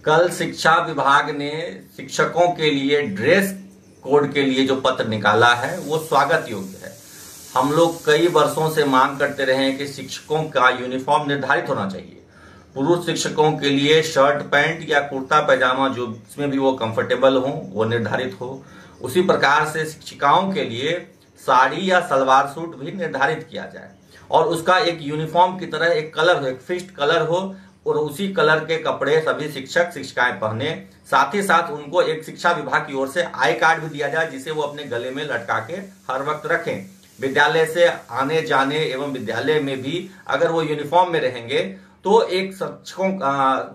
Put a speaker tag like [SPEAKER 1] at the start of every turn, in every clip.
[SPEAKER 1] कल शिक्षा विभाग ने शिक्षकों के लिए ड्रेस कोड के लिए जो पत्र निकाला है वो स्वागत योग्य है। हम लोग कई वर्षों से मांग करते रहे हैं कि शिक्षकों का यूनिफॉर्म निर्धारित होना चाहिए। पुरुष शिक्षकों के लिए शर्ट पैंट या कुर्ता पैजामा जो जिसमें भी वो कंफर्टेबल हो वो निर्धारित हो। उसी प्रकार से शिक्षिकाओं के लिए साड़ी या सलवार सूट भी निर्धारित किया जाए और उसका एक यूनिफॉर्म की तरह एक कलर हो, एक फिक्स्ड कलर हो और उसी कलर के कपड़े सभी शिक्षक शिक्षिकाएं पहने। साथ ही साथ उनको एक शिक्षा विभाग की ओर से आई कार्ड भी दिया जाए जिसे वो अपने गले में लटका के हर वक्त रखें। विद्यालय से आने जाने एवं विद्यालय में भी अगर वो यूनिफॉर्म में रहेंगे तो एक शिक्षकों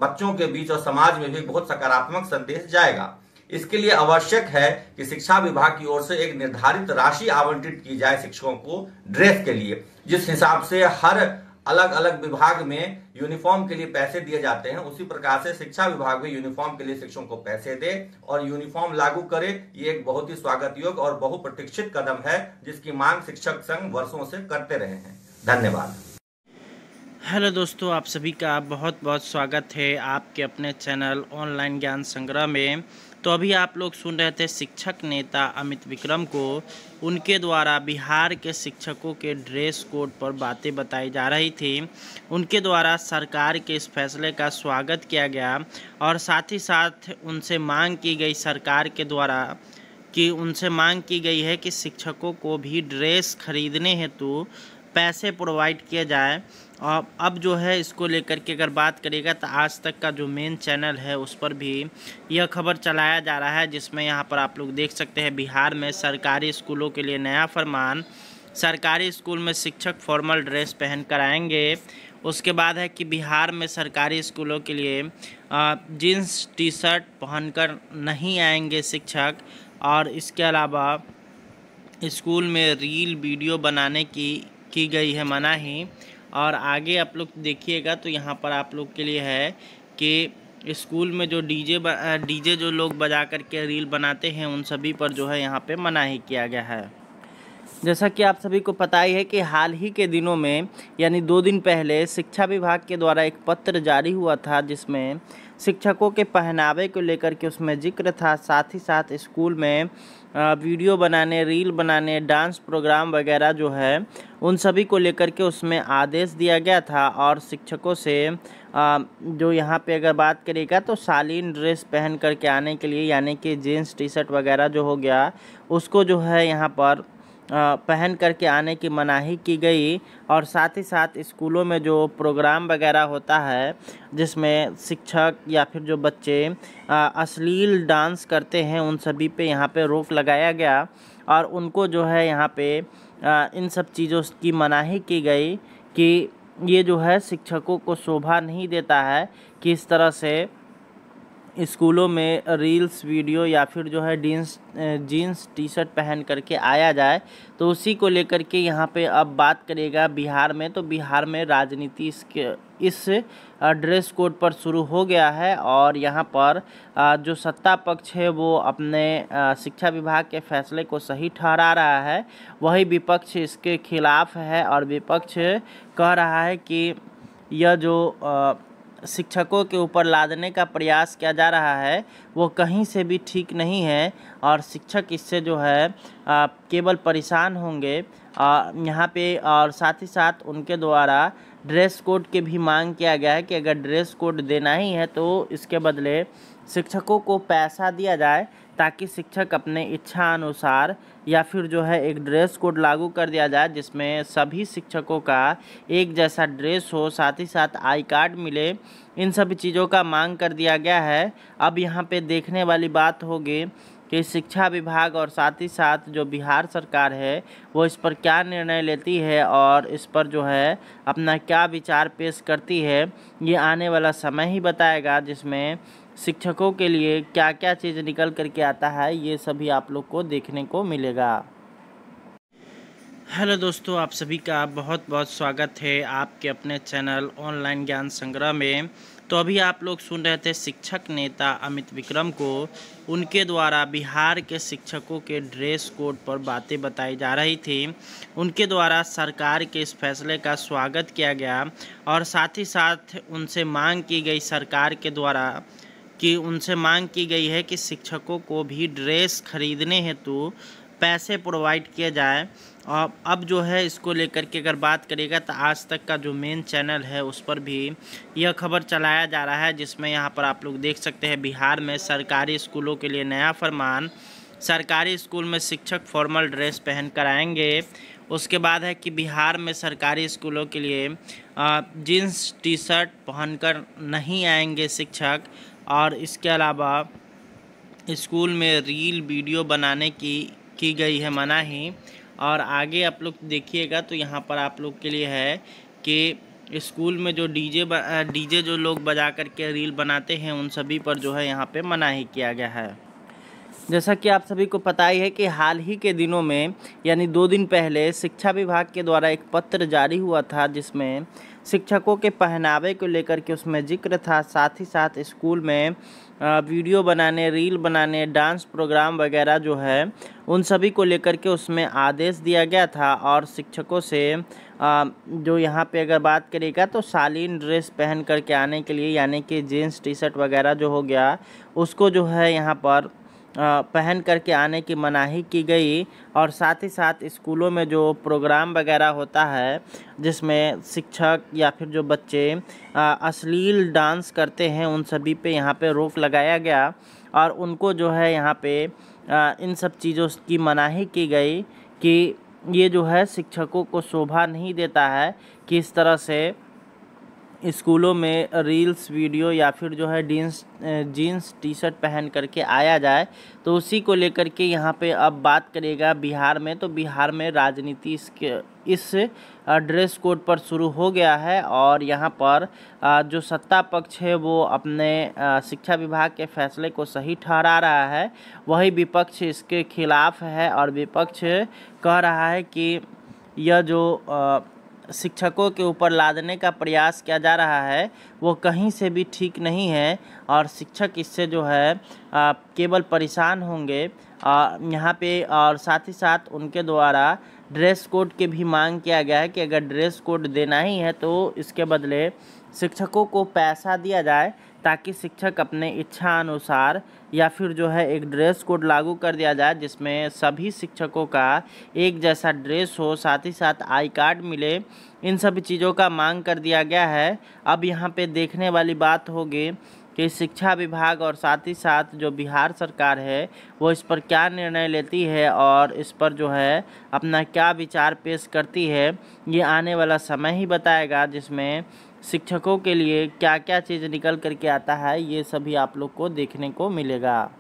[SPEAKER 1] बच्चों के बीच और समाज में भी बहुत सकारात्मक संदेश जाएगा। इसके लिए आवश्यक है कि शिक्षा विभाग की ओर से एक निर्धारित राशि आवंटित की जाए शिक्षकों को ड्रेस के लिए। जिस हिसाब से हर अलग अलग विभाग में यूनिफॉर्म के लिए पैसे दिए जाते हैं उसी प्रकार से शिक्षा विभाग भी यूनिफॉर्म के लिए शिक्षकों को पैसे दे और यूनिफॉर्म लागू करे। ये एक बहुत ही स्वागत योग्य और बहुप्रतीक्षित कदम है जिसकी मांग शिक्षक संघ वर्षों से करते रहे हैं। धन्यवाद।
[SPEAKER 2] हेलो दोस्तों, आप सभी का बहुत बहुत स्वागत है आपके अपने चैनल ऑनलाइन ज्ञान संग्रह में। तो अभी आप लोग सुन रहे थे शिक्षक नेता अमित विक्रम को, उनके द्वारा बिहार के शिक्षकों के ड्रेस कोड पर बातें बताई जा रही थी। उनके द्वारा सरकार के इस फैसले का स्वागत किया गया और साथ ही साथ उनसे मांग की गई सरकार के द्वारा कि उनसे मांग की गई है कि शिक्षकों को भी ड्रेस खरीदने हेतु पैसे प्रोवाइड किए जाए। और अब जो है इसको लेकर के अगर बात करेगा तो आज तक का जो मेन चैनल है उस पर भी यह खबर चलाया जा रहा है, जिसमें यहाँ पर आप लोग देख सकते हैं बिहार में सरकारी स्कूलों के लिए नया फरमान। सरकारी स्कूल में शिक्षक फॉर्मल ड्रेस पहन कर आएंगे। उसके बाद है कि बिहार में सरकारी स्कूलों के लिए जीन्स टी शर्ट पहनकर नहीं आएंगे शिक्षक। और इसके अलावा स्कूल में रील वीडियो बनाने की गई है मनाही। और आगे आप लोग देखिएगा तो यहाँ पर आप लोग के लिए है कि स्कूल में जो डीजे जो लोग बजा करके रील बनाते हैं उन सभी पर जो है यहाँ पे मनाही किया गया है। जैसा कि आप सभी को पता ही है कि हाल ही के दिनों में यानी 2 दिन पहले शिक्षा विभाग के द्वारा एक पत्र जारी हुआ था जिसमें शिक्षकों के पहनावे को लेकर के उसमें जिक्र था। साथ ही साथ स्कूल में वीडियो बनाने, रील बनाने, डांस प्रोग्राम वगैरह जो है उन सभी को लेकर के उसमें आदेश दिया गया था। और शिक्षकों से जो यहाँ पे अगर बात करेगा तो शालीन ड्रेस पहन करके आने के लिए यानी कि जीन्स टी शर्ट वगैरह जो हो गया उसको जो है यहाँ पर पहन करके आने की मनाही की गई। और साथ ही साथ स्कूलों में जो प्रोग्राम वगैरह होता है जिसमें शिक्षक या फिर जो बच्चे अश्लील डांस करते हैं उन सभी पे यहाँ पे रोक लगाया गया और उनको जो है यहाँ पे इन सब चीज़ों की मनाही की गई कि ये जो है शिक्षकों को शोभा नहीं देता है कि इस तरह से स्कूलों में रील्स वीडियो या फिर जो है जीन्स टी शर्ट पहन करके आया जाए। तो उसी को लेकर के यहाँ पे अब बात करेगा बिहार में, तो बिहार में राजनीति इस ड्रेस कोड पर शुरू हो गया है। और यहाँ पर जो सत्ता पक्ष है वो अपने शिक्षा विभाग के फैसले को सही ठहरा रहा है, वही विपक्ष इसके खिलाफ है और विपक्ष कह रहा है कि यह जो शिक्षकों के ऊपर लादने का प्रयास किया जा रहा है वो कहीं से भी ठीक नहीं है और शिक्षक इससे जो है केवल परेशान होंगे यहाँ पे। और साथ ही साथ उनके द्वारा ड्रेस कोड के भी मांग किया गया है कि अगर ड्रेस कोड देना ही है तो इसके बदले शिक्षकों को पैसा दिया जाए ताकि शिक्षक अपने इच्छा अनुसार या फिर जो है एक ड्रेस कोड लागू कर दिया जाए जिसमें सभी शिक्षकों का एक जैसा ड्रेस हो, साथ ही साथ आई कार्ड मिले। इन सभी चीज़ों का मांग कर दिया गया है। अब यहाँ पे देखने वाली बात होगी कि शिक्षा विभाग और साथ ही साथ जो बिहार सरकार है वो इस पर क्या निर्णय लेती है और इस पर जो है अपना क्या विचार पेश करती है, ये आने वाला समय ही बताएगा। जिसमें शिक्षकों के लिए क्या क्या चीज़ निकल करके आता है ये सभी आप लोग को देखने को मिलेगा। हेलो दोस्तों, आप सभी का बहुत बहुत स्वागत है आपके अपने चैनल ऑनलाइन ज्ञान संग्रह में। तो अभी आप लोग सुन रहे थे शिक्षक नेता अमित विक्रम को, उनके द्वारा बिहार के शिक्षकों के ड्रेस कोड पर बातें बताई जा रही थी। उनके द्वारा सरकार के इस फैसले का स्वागत किया गया और साथ ही साथ उनसे मांग की गई सरकार के द्वारा कि उनसे मांग की गई है कि शिक्षकों को भी ड्रेस खरीदने हेतु पैसे प्रोवाइड किए जाए। और अब जो है इसको लेकर के अगर बात करेगा तो आज तक का जो मेन चैनल है उस पर भी यह खबर चलाया जा रहा है, जिसमें यहाँ पर आप लोग देख सकते हैं बिहार में सरकारी स्कूलों के लिए नया फरमान। सरकारी स्कूल में शिक्षक फॉर्मल ड्रेस पहन कर आएंगे। उसके बाद है कि बिहार में सरकारी स्कूलों के लिए जीन्स टी शर्ट पहनकर नहीं आएंगे शिक्षक। और इसके अलावा स्कूल में रील वीडियो बनाने की गई है मनाही। और आगे आप लोग देखिएगा तो यहाँ पर आप लोग के लिए है कि स्कूल में जो डीजे जो लोग बजा करके रील बनाते हैं उन सभी पर जो है यहाँ पे मनाही किया गया है। जैसा कि आप सभी को पता ही है कि हाल ही के दिनों में यानी 2 दिन पहले शिक्षा विभाग के द्वारा एक पत्र जारी हुआ था, जिसमें शिक्षकों के पहनावे को लेकर के उसमें जिक्र था। साथ ही साथ स्कूल में वीडियो बनाने, रील बनाने, डांस प्रोग्राम वगैरह जो है उन सभी को लेकर के उसमें आदेश दिया गया था। और शिक्षकों से जो यहाँ पे अगर बात करेगा तो शालीन ड्रेस पहन करके आने के लिए, यानी कि जीन्स टी शर्ट वगैरह जो हो गया उसको जो है यहाँ पर पहन करके आने की मनाही की गई। और साथ ही साथ स्कूलों में जो प्रोग्राम वगैरह होता है जिसमें शिक्षक या फिर जो बच्चे अश्लील डांस करते हैं उन सभी पे यहाँ पे रोक लगाया गया। और उनको जो है यहाँ पे इन सब चीज़ों की मनाही की गई कि ये जो है शिक्षकों को शोभा नहीं देता है कि इस तरह से स्कूलों में रील्स वीडियो या फिर जो है जीन्स टी शर्ट पहन करके आया जाए। तो उसी को लेकर के यहाँ पे अब बात करेगा बिहार में, तो बिहार में राजनीति इस ड्रेस कोड पर शुरू हो गया है। और यहाँ पर जो सत्ता पक्ष है वो अपने शिक्षा विभाग के फैसले को सही ठहरा रहा है, वही विपक्ष इसके खिलाफ है। और विपक्ष कह रहा है कि यह जो शिक्षकों के ऊपर लादने का प्रयास किया जा रहा है वो कहीं से भी ठीक नहीं है। और शिक्षक इससे जो है केवल परेशान होंगे यहाँ पे। और साथ ही साथ उनके द्वारा ड्रेस कोड के भी मांग किया गया है कि अगर ड्रेस कोड देना ही है तो इसके बदले शिक्षकों को पैसा दिया जाए, ताकि शिक्षक अपने इच्छा अनुसार या फिर जो है एक ड्रेस कोड लागू कर दिया जाए जिसमें सभी शिक्षकों का एक जैसा ड्रेस हो, साथ ही साथ आई कार्ड मिले। इन सभी चीज़ों का मांग कर दिया गया है। अब यहाँ पे देखने वाली बात होगी कि शिक्षा विभाग और साथ ही साथ जो बिहार सरकार है वो इस पर क्या निर्णय लेती है और इस पर जो है अपना क्या विचार पेश करती है, ये आने वाला समय ही बताएगा, जिसमें शिक्षकों के लिए क्या क्या चीज़ निकल करके आता है ये सभी आप लोग को देखने को मिलेगा।